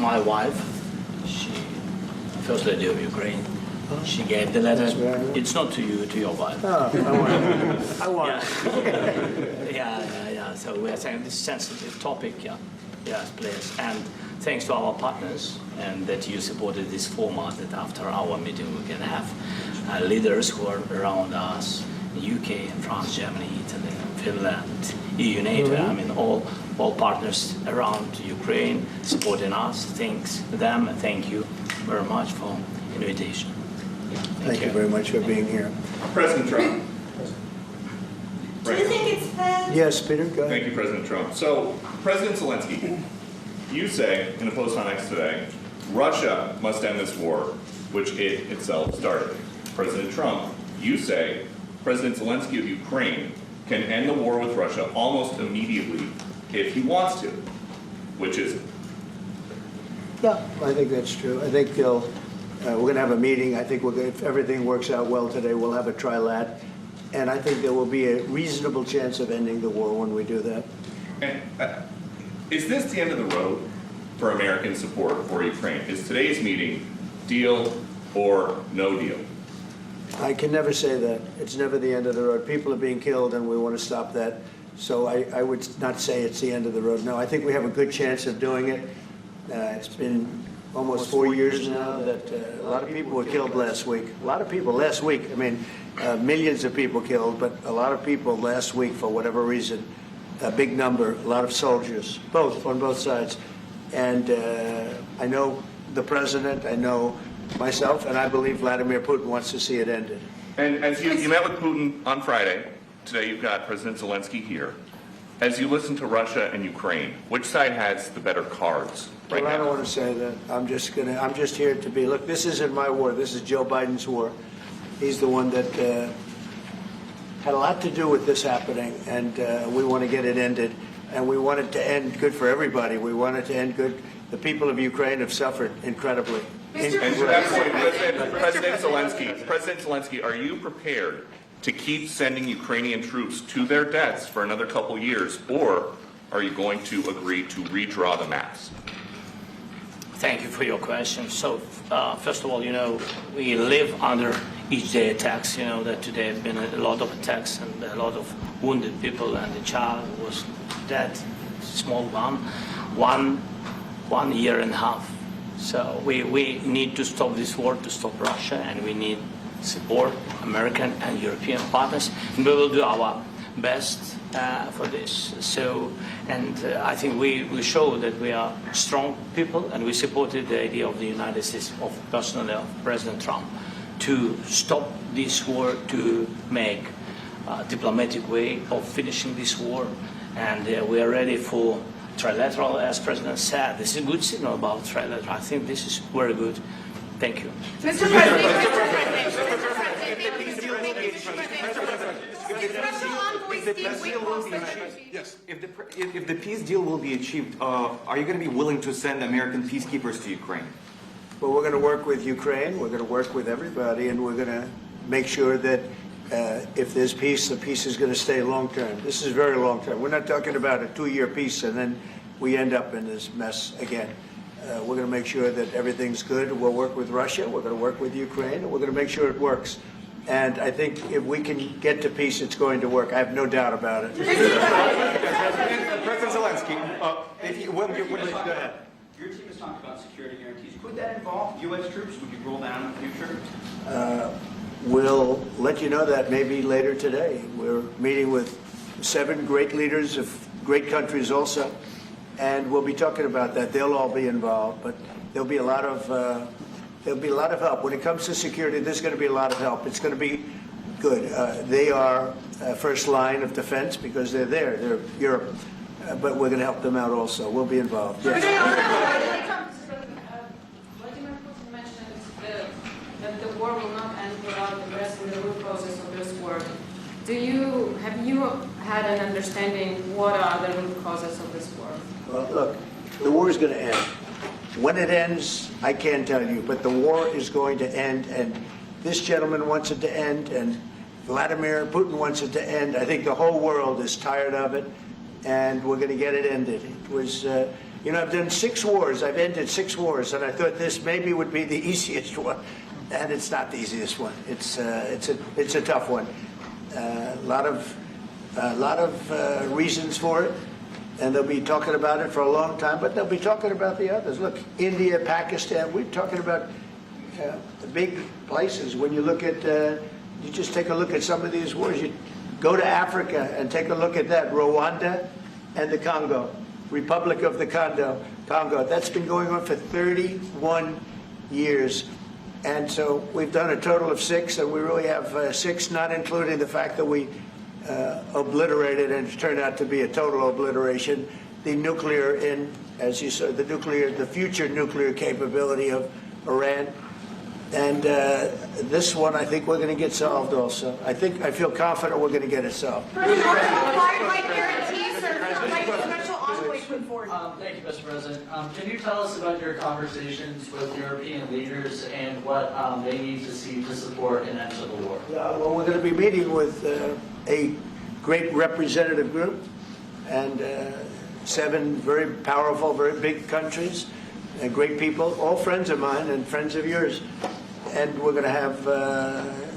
my wife, she, First Lady of Ukraine, she gave the letter. It's not to you, to your wife. Oh, I want it. Yeah. So we are saying this sensitive topic, yes, please. And thanks to our partners, and that you supported this format, that after our meeting we can have leaders who are around us, UK and France, Germany, Italy, Finland, EU, NATO, I mean all partners around Ukraine supporting us. Thanks to them, and thank you very much for invitation. Thank you very much for being here. President Trump. Do you think it's fair? Yes, Peter, go ahead. Thank you, President Trump. So, President Zelensky, you say in a post on X today, Russia must end this war, which it itself started. President Trump, you say President Zelensky of Ukraine can end the war with Russia almost immediately if he wants to. Which is it? Yeah, I think that's true. I think we're going to have a meeting. I think if everything works out well today, we'll have a trilat. And I think there will be a reasonable chance of ending the war when we do that. And is this the end of the road for American support for Ukraine? Is today's meeting deal or no deal? I can never say that. It's never the end of the road. People are being killed, and we want to stop that. So I would not say it's the end of the road. No, I think we have a good chance of doing it. It's been almost 4 years now that a lot of people were killed last week. A lot of people last week. I mean, millions of people killed, but a lot of people last week for whatever reason. A big number, a lot of soldiers, on both sides. And I know the president, I know myself, and I believe Vladimir Putin wants to see it ended. And as you met with Putin on Friday, today you've got President Zelensky here. As you listen to Russia and Ukraine, which side has the better cards right now? I don't want to say that. I'm just here to be. Look, this isn't my war. This is Joe Biden's war. He's the one that had a lot to do with this happening, and we want to get it ended. And we want it to end good for everybody. We want it to end good. The people of Ukraine have suffered incredibly. And to that point, President Zelensky, are you prepared to keep sending Ukrainian troops to their deaths for another couple years, or are you going to agree to redraw the maps? Thank you for your question. So, first of all, we live under each day attacks. You know that today have been a lot of attacks and a lot of wounded people, and the child was dead, small one year and a half. So we need to stop this war, to stop Russia, and we need support American and European partners, and we will do our best for this. So, and I think we show that we are strong people, and we supported the idea of the United States, personally of President Trump, to stop this war, to make a diplomatic way of finishing this war, and we are ready for trilateral, as President said. This is a good signal about trilateral. I think this is very good. Thank you. Mr. President, if the peace deal will be achieved, are you going to be willing to send American peacekeepers to Ukraine? Well, we're going to work with Ukraine. We're going to work with everybody, and we're going to make sure that if there's peace, the peace is going to stay long-term. This is very long-term. We're not talking about a 2-year peace and then we end up in this mess again. We're going to make sure that everything's good. We'll work with Russia. We're going to work with Ukraine. And we're going to make sure it works. And I think if we can get to peace, it's going to work. I have no doubt about it. President Zelensky, Go ahead. Your team has talked about security guarantees. Could that involve U.S. troops? Would you roll down in the future? We'll let you know that maybe later today. We're meeting with 7 great leaders of great countries also, and we'll be talking about that. They'll all be involved, but there'll be a lot of help. When it comes to security, there's going to be a lot of help. It's going to be good. They are first line of defense because they're there. They're Europe. But we're going to help them out also. We'll be involved. Yes. Vladimir Putin mentioned that the war will not end without addressing the root causes of this war. Have you had an understanding what are the root causes of this war? Well, look, the war is going to end. When it ends, I can't tell you, but the war is going to end, and this gentleman wants it to end, and Vladimir Putin wants it to end. I think the whole world is tired of it, and we're going to get it ended. It was You know, I've done 6 wars. I've ended 6 wars, and I thought this maybe would be the easiest one, and it's not the easiest one. It's a tough one. A lot of reasons for it, and they'll be talking about it for a long time. But they'll be talking about the others. Look, India, Pakistan. We're talking about the big places. When you look at, you just take a look at some of these wars. You go to Africa and take a look at that. Rwanda and the Congo. Republic of the Congo. That's been going on for 31 years. And so we've done a total of 6, and we really have 6, not including the fact that we obliterated, and it turned out to be a total obliteration, the nuclear, as you saw, the future nuclear capability of Iran. And this one, I think we're going to get solved also. I feel confident we're going to get it solved. President, why guarantees or special envoy put forward? Thank you, Mr. President. Can you tell us about your conversations with European leaders and what they need to see to support an end to the war? Well, we're going to be meeting with a great representative group and 7 very powerful, very big countries and great people, all friends of mine and friends of yours. And we're going to have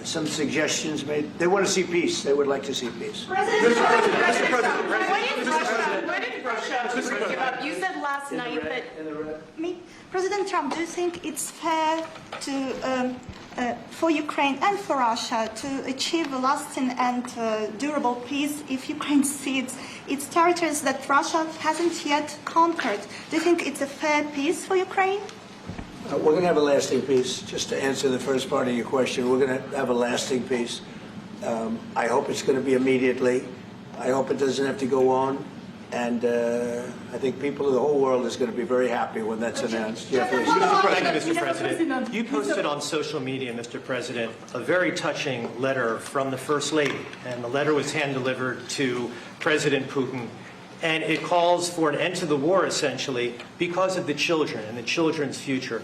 some suggestions made. They want to see peace. They would like to see peace. President Trump, why did Russia give up? You said last night that... President Trump, do you think it's fair to, for Ukraine and for Russia to achieve a lasting and durable peace if Ukraine cedes its territories that Russia hasn't yet conquered? Do you think it's a fair peace for Ukraine? We're going to have a lasting peace. Just to answer the first part of your question, we're going to have a lasting peace. I hope it's going to be immediately. I hope it doesn't have to go on. And I think people of the whole world is going to be very happy when that's announced. Yeah, please. Thank you, Mr. President. You posted on social media, Mr. President, a very touching letter from the First Lady. And the letter was hand-delivered to President Putin. And it calls for an end to the war, essentially, because of the children and the children's future.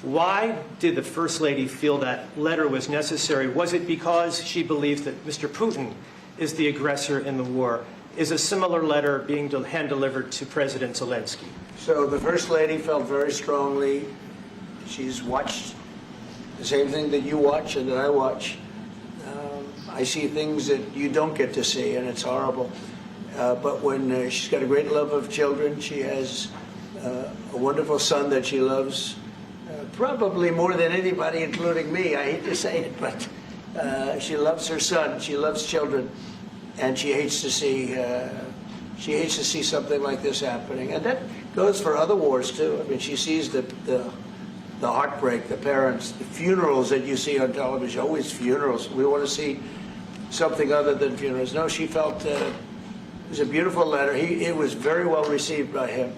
Why did the First Lady feel that letter was necessary? Was it because she believes that Mr. Putin is the aggressor in the war? Is a similar letter being hand-delivered to President Zelensky? So the First Lady felt very strongly. She's watched the same thing that you watch and that I watch. I see things that you don't get to see, and it's horrible. But when she's got a great love of children, she has a wonderful son that she loves, probably more than anybody, including me. I hate to say it, but she loves her son. She loves children, and she hates to see something like this happening. And that goes for other wars too. I mean, she sees the heartbreak, the parents, the funerals that you see on television. Always funerals. We want to see something other than funerals. No, she felt. It was a beautiful letter. It was very well received by him.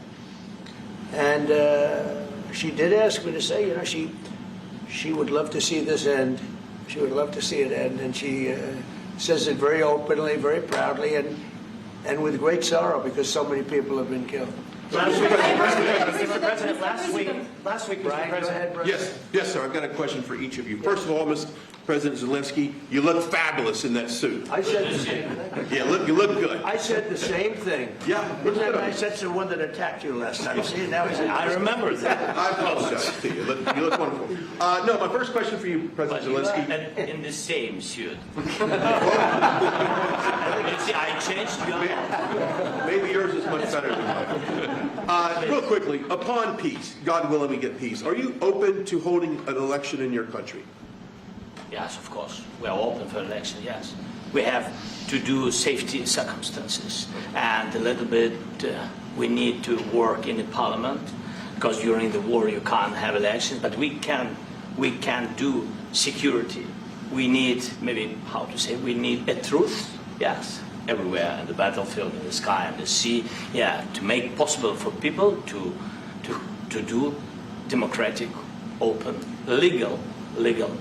And she did ask me to say, you know, she would love to see this end. She would love to see it end. And she says it very openly, very proudly, and with great sorrow because so many people have been killed. Mr. President, last week, Mr. President. Yes, sir. I've got a question for each of you. First of all, Mr. President Zelensky, you look fabulous in that suit. I said the same thing. Yeah, you look good. I said the same thing. Yeah. Isn't that nice? That's the one that attacked you last time. See, now I remember that. I apologize to you. You look wonderful. No, my first question for you, President Zelensky. And in the same suit. See, I changed you. Maybe yours is much better than mine. Real quickly, upon peace, God willing we get peace, are you open to holding an election in your country? Yes, of course. We are open for election, yes. We have to do safety circumstances. And a little bit, we need to work in the parliament, because during the war you can't have elections, but we can do security. We need, maybe, how to say, we need a truth, yes, everywhere, in the battlefield, in the sky, in the sea, yeah, to make possible for people to do democratic, open, legal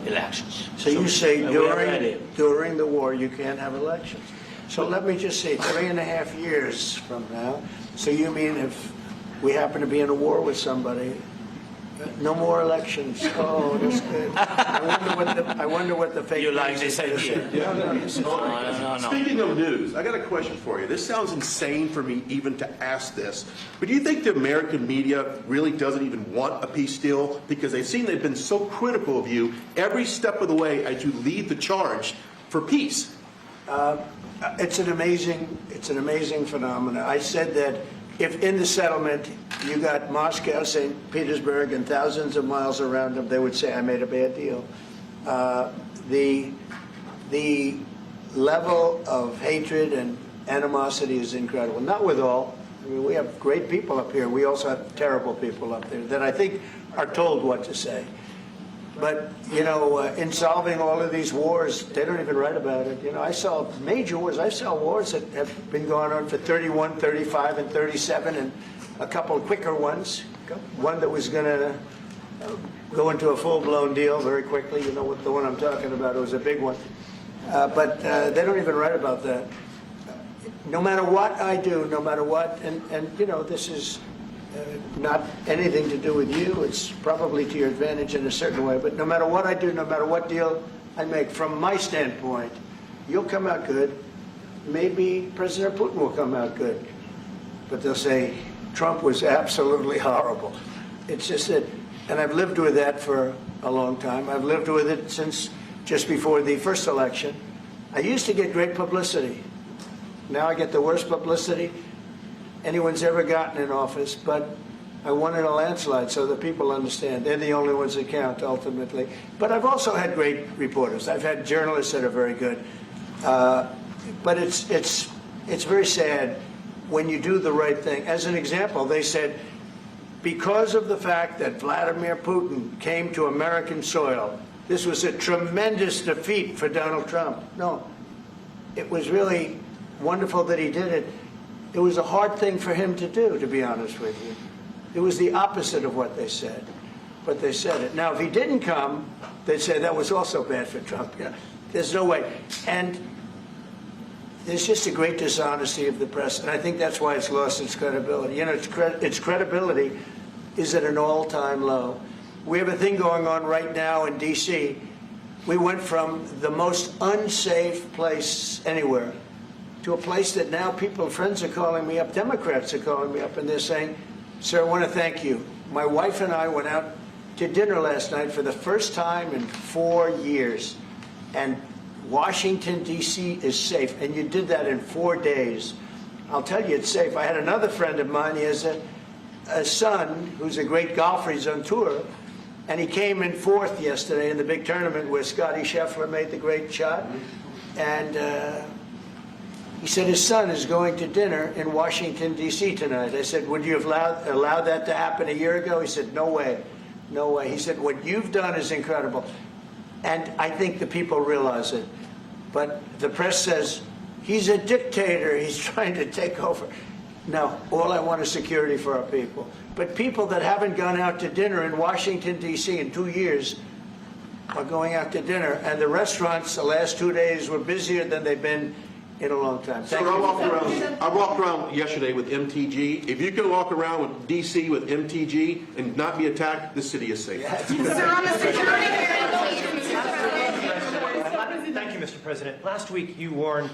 elections. So you say during the war you can't have elections. So let me just say 3.5 years from now. So you mean if we happen to be in a war with somebody No more elections. Oh, that's good. I wonder what the fake You like news this is gonna idea? say. No, this is No. Speaking of news, I got a question for you. This sounds insane for me even to ask this, but do you think the American media really doesn't even want a peace deal? Because they've seen they've been so critical of you every step of the way as you lead the charge for peace. It's an amazing phenomenon. I said that if in the settlement you got Moscow, St. Petersburg, and thousands of miles around them, they would say, I made a bad deal. The level of hatred and animosity is incredible. Not with all. I mean, we have great people up here. We also have terrible people up there that I think are told what to say. But, you know, in solving all of these wars, they don't even write about it. You know, I saw major wars. I saw wars that have been going on for 31, 35, and 37, and a couple of quicker ones. One that was going to go into a full-blown deal very quickly. You know what the one I'm talking about. It was a big one. But they don't even write about that. No matter what I do, no matter what, and you know, this is not anything to do with you. It's probably to your advantage in a certain way. But no matter what I do, no matter what deal I make, from my standpoint, you'll come out good. Maybe President Putin will come out good. But they'll say, Trump was absolutely horrible. It's just that, and I've lived with that for a long time. I've lived with it since just before the first election. I used to get great publicity. Now I get the worst publicity anyone's ever gotten in office, but I won in a landslide, so that people understand. They're the only ones that count, ultimately. But I've also had great reporters. I've had journalists that are very good. But it's very sad when you do the right thing. As an example, they said, because of the fact that Vladimir Putin came to American soil, this was a tremendous defeat for Donald Trump. No, it was really wonderful that he did it. It was a hard thing for him to do, to be honest with you. It was the opposite of what they said, but they said it. Now, if he didn't come, they'd say that was also bad for Trump. You know, there's no way. And there's just a great dishonesty of the press, and I think that's why it's lost its credibility. You know, its credibility is at an all-time low. We have a thing going on right now in D.C. We went from the most unsafe place anywhere to a place that now friends are calling me up, Democrats are calling me up, and they're saying, sir, I want to thank you. My wife and I went out to dinner last night for the first time in 4 years, and Washington, D.C. is safe, and you did that in 4 days. I'll tell you, it's safe. I had another friend of mine, he has a son who's a great golfer, he's on tour, and he came in fourth yesterday in the big tournament where Scotty Scheffler made the great shot, and he said his son is going to dinner in Washington, D.C. tonight. I said, would you have allowed that to happen a year ago? He said, no way, no way. He said, what you've done is incredible. And I think the people realize it. But the press says, he's a dictator, he's trying to take over. No, all I want is security for our people. But people that haven't gone out to dinner in Washington, D.C. in 2 years are going out to dinner. And the restaurants the last 2 days were busier than they've been in a long time. So I walked around yesterday with MTG. If you can walk around with D.C. with MTG and not be attacked, the city is safe. Sir, on the security guarantee. Thank you, Mr. President. Last week you warned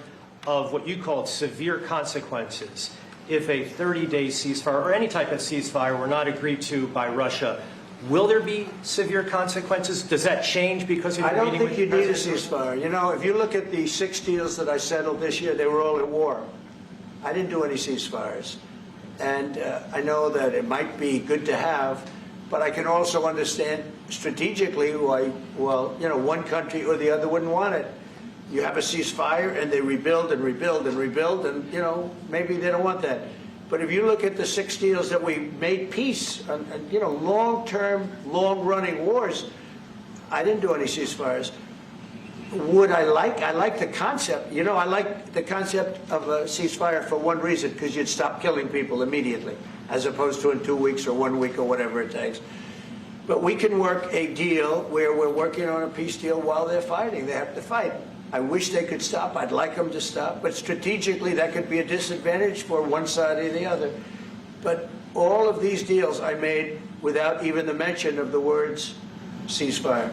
of what you called severe consequences if a 30-day ceasefire or any type of ceasefire were not agreed to by Russia. Will there be severe consequences? Does that change because of your meeting with the President? I don't think you need a ceasefire. You know, if you look at the 6 deals that I settled this year, they were all at war. I didn't do any ceasefires. And I know that it might be good to have, but I can also understand strategically why, well, you know, one country or the other wouldn't want it. You have a ceasefire and they rebuild and rebuild and rebuild, and, you know, maybe they don't want that. But if you look at the 6 deals that we made peace, and you know, long-term, long-running wars, I didn't do any ceasefires. Would I like the concept. You know, I like the concept of a ceasefire for one reason, because you'd stop killing people immediately, as opposed to in 2 weeks or 1 week or whatever it takes. But we can work a deal where we're working on a peace deal while they're fighting. They have to fight. I wish they could stop. I'd like them to stop. But strategically, that could be a disadvantage for one side or the other. But all of these deals I made without even the mention of the words ceasefire.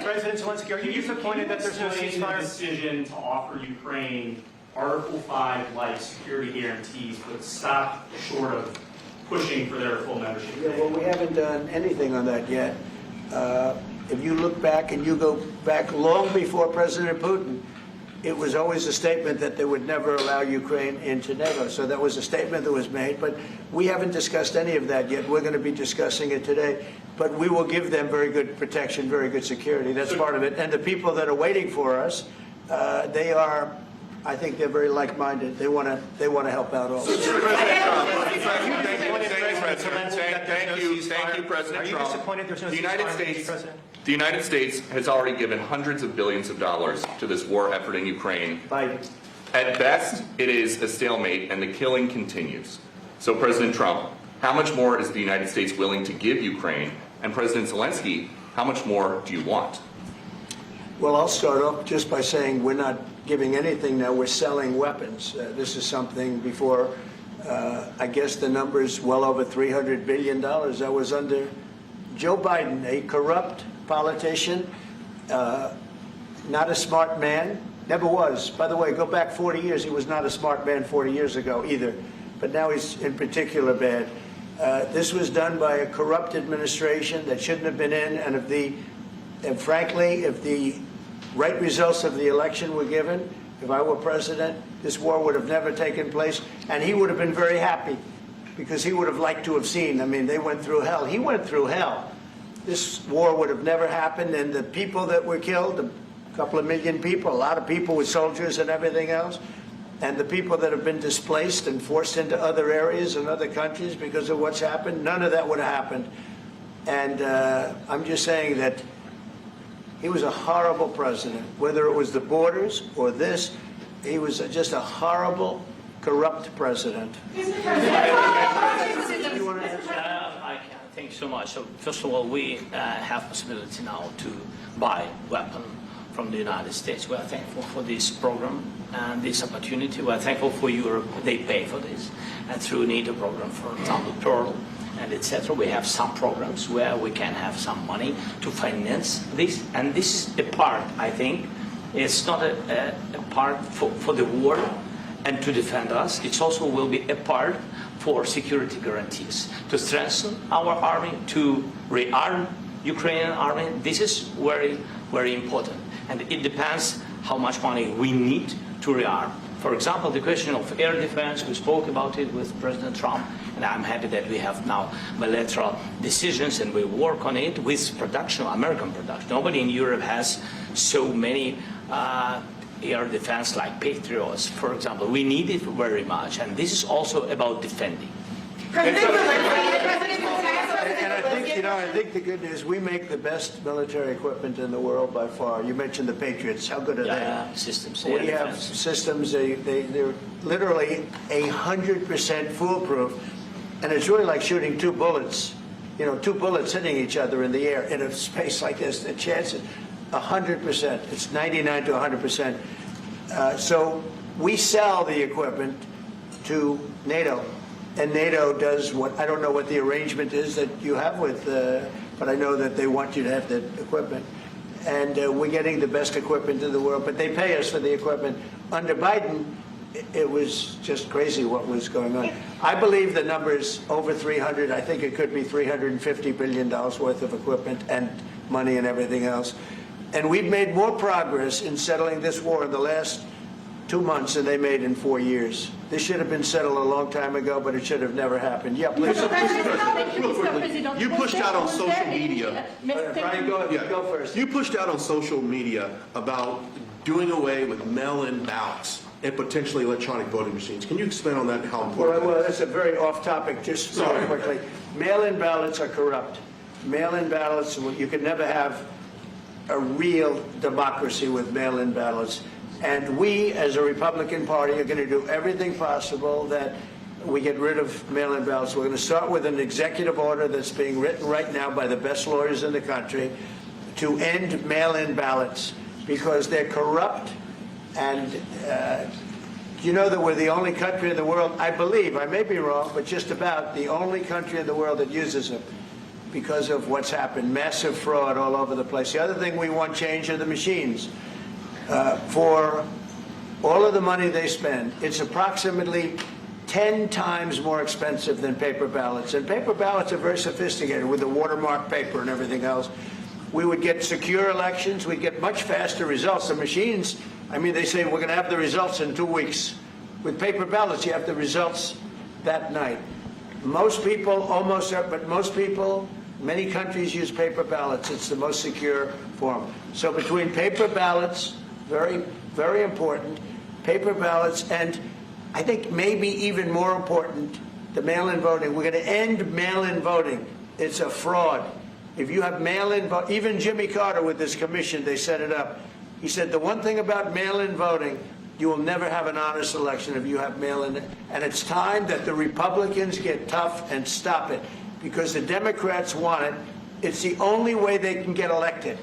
President Zelensky, are you disappointed that there's no ceasefire? Decision to offer Ukraine Article 5-like security guarantees would stop short of pushing for their full membership. Yeah, well, we haven't done anything on that yet. If you look back and you go back long before President Putin, it was always a statement that they would never allow Ukraine into NATO. So that was a statement that was made, but we haven't discussed any of that yet. We're going to be discussing it today, but we will give them very good protection, very good security. That's part of it. And the people that are waiting for us, they are, I think they're very like-minded. They want to help out also. Thank you, President Trump. Are you disappointed there's no ceasefire, President? The United States has already given hundreds of billions of dollars to this war effort in Ukraine. Biden. At best, it is a stalemate, and the killing continues. So, President Trump, how much more is the United States willing to give Ukraine? And President Zelensky, how much more do you want? Well, I'll start off just by saying we're not giving anything now. We're selling weapons. This is something before, I guess the number's well over $300 billion. That was under Joe Biden, a corrupt politician, not a smart man, never was. By the way, go back 40 years. He was not a smart man 40 years ago either, but now he's in particular bad. This was done by a corrupt administration that shouldn't have been in, and frankly, if the right results of the election were given, if I were president, this war would have never taken place, and he would have been very happy because he would have liked to have seen. I mean, they went through hell. He went through hell. This war would have never happened, and the people that were killed, a couple of million people, a lot of people with soldiers and everything else, and the people that have been displaced and forced into other areas and other countries because of what's happened, none of that would have happened. And I'm just saying that he was a horrible president, whether it was the borders or this. He was just a horrible, corrupt president. Thank you so much. So first of all, we have possibility now to buy weapon from the United States. We are thankful for this program and this opportunity. We are thankful for Europe. They pay for this. And through NATO program, for example, Pearl and etc., we have some programs where we can have some money to finance this. And this is a part, I think, it's not a part for the war and to defend us. It also will be a part for security guarantees, to strengthen our army, to rearm Ukrainian army. This is very, very important. And it depends how much money we need to rearm. For example, the question of air defense, we spoke about it with President Trump, and I'm happy that we have now bilateral decisions and we work on it with production, American production. Nobody in Europe has so many air defense like Patriots, for example. We need it very much, and this is also about defending. And I think the good news, we make the best military equipment in the world by far. You mentioned the Patriots. How good are they? Systems. We have systems. They're literally 100% foolproof, and it's really like shooting two bullets. You know, two bullets hitting each other in the air in a space like this. The chance is 100%. It's 99 to 100%. So we sell the equipment to NATO. And NATO does what, I don't know what the arrangement is that you have with, but I know that they want you to have the equipment. And we're getting the best equipment in the world, but they pay us for the equipment. Under Biden, it was just crazy what was going on. I believe the number's over 300. I think it could be $350 billion worth of equipment and money and everything else. And we've made more progress in settling this war in the last 2 months than they made in 4 years. This should have been settled a long time ago, but it should have never happened. Yeah, please. You pushed out on social media. Brian, go first. You pushed out on social media about doing away with mail-in ballots and potentially electronic voting machines. Can you expand on that and how important Well, that's a very off-topic, just very quickly. Mail-in ballots are corrupt. Mail-in ballots, you can never have a real democracy with mail-in ballots. And we, as a Republican Party, are going to do everything possible that we get rid of mail-in ballots. We're going to start with an executive order that's being written right now by the best lawyers in the country to end mail-in ballots because they're corrupt and you know that we're the only country in the world, I believe, I may be wrong, but just about the only country in the world that uses them because of what's happened. Massive fraud all over the place. The other thing we want changed are the machines. For all of the money they spend, it's approximately 10 times more expensive than paper ballots. And paper ballots are very sophisticated with the watermark paper and everything else. We would get secure elections. We'd get much faster results. The machines, I mean, they say we're going to have the results in 2 weeks. With paper ballots, you have the results that night. Most people, but most people, many countries use paper ballots. It's the most secure form. So between paper ballots, very, very important, paper ballots, and I think maybe even more important, the mail-in voting. We're going to end mail-in voting. It's a fraud. If you have mail-in vote, even Jimmy Carter with this commission, they set it up. He said the one thing about mail-in voting, you will never have an honest election if you have mail-in. And it's time that the Republicans get tough and stop it, because the Democrats want it. It's the only way they can get elected.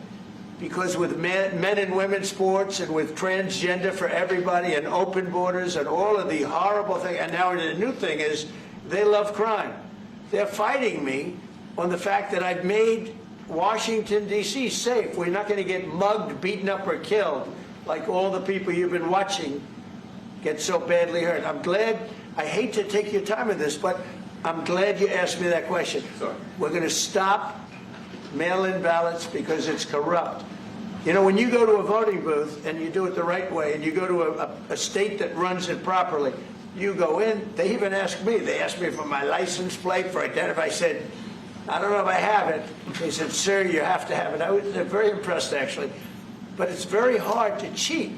Because with men and women's sports and with transgender for everybody and open borders and all of the horrible things, and now the new thing is they love crime. They're fighting me on the fact that I've made Washington, D.C. safe. We're not going to get mugged, beaten up, or killed like all the people you've been watching get so badly hurt. I'm glad, I hate to take your time with this, but I'm glad you asked me that question. Sorry. We're going to stop mail-in ballots because it's corrupt. You know, when you go to a voting booth and you do it the right way and you go to a state that runs it properly, you go in, they even ask me. They asked me for my license plate, for identity. I said, I don't know if I have it. They said, sir, you have to have it. They're very impressed, actually. But it's very hard to cheat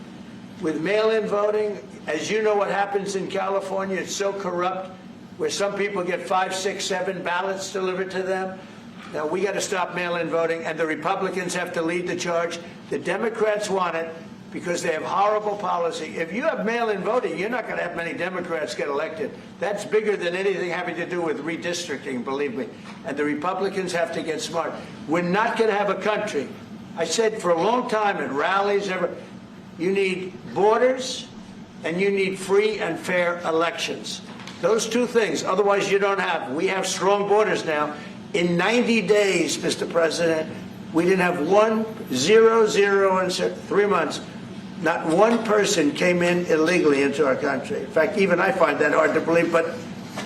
with mail-in voting. As you know what happens in California, it's so corrupt, where some people get 5, 6, 7 ballots delivered to them. Now, we got to stop mail-in voting, and the Republicans have to lead the charge. The Democrats want it because they have horrible policy. If you have mail-in voting, you're not going to have many Democrats get elected. That's bigger than anything having to do with redistricting, believe me. And the Republicans have to get smart. We're not going to have a country. I said for a long time at rallies, you need borders and you need free and fair elections. Those two things. Otherwise, you don't have. We have strong borders now. In 90 days, Mr. President, we didn't have 0 in 3 months. Not one person came in illegally into our country. In fact, even I find that hard to believe, but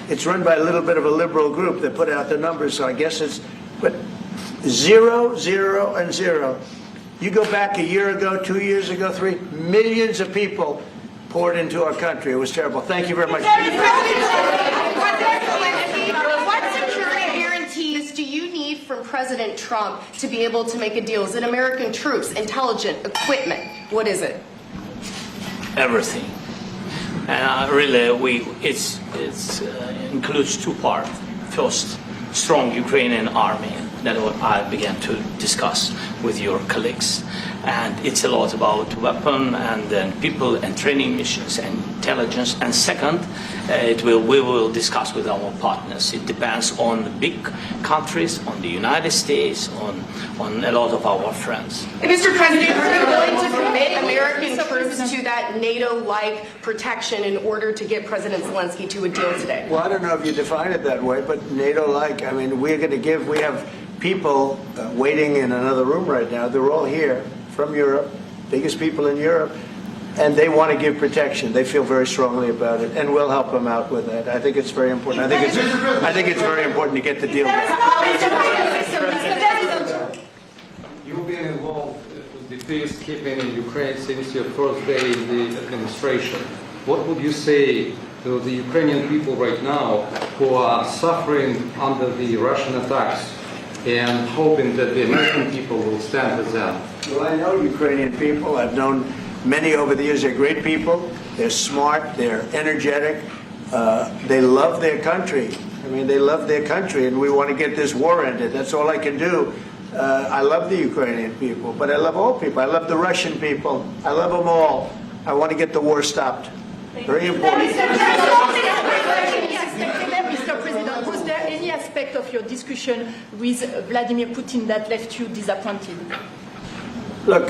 it's run by a little bit of a liberal group that put out the numbers, so I guess it's, but 0, 0, and 0. You go back a year ago, 2 years ago, 3, millions of people poured into our country. It was terrible. Thank you very much. What security guarantees do you need from President Trump to be able to make a deal? Is it American troops, intelligence, equipment? What is it? Everything. And really, it includes two parts. First, strong Ukrainian army that I began to discuss with your colleagues. And it's a lot about weapon and then people and training missions and intelligence. And second, we will discuss with our partners. It depends on the big countries, on the United States, on a lot of our friends. Mr. President, are you willing to commit American troops to that NATO-like protection in order to get President Zelensky to a deal today? Well, I don't know if you define it that way, but NATO-like, I mean, we have people waiting in another room right now. They're all here from Europe, biggest people in Europe, and they want to give protection. They feel very strongly about it, and we'll help them out with that. I think it's very important. I think it's very important to get the deal done. You've been involved with the peacekeeping in Ukraine since your first day in the administration. What would you say to the Ukrainian people right now who are suffering under the Russian attacks and hoping that the American people will stand with them? Well, I know Ukrainian people. I've known many over the years. They're great people. They're smart. They're energetic. They love their country. I mean, they love their country, and we want to get this war ended. That's all I can do. I love the Ukrainian people, but I love all people. I love the Russian people. I love them all. I want to get the war stopped. Very important. Mr. President, was there any aspect of your discussion with Vladimir Putin that left you disappointed? Look,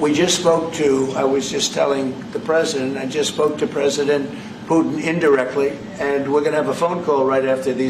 We just spoke to, I was just telling the president, I just spoke to President Putin indirectly, and we're going to have a phone call right after these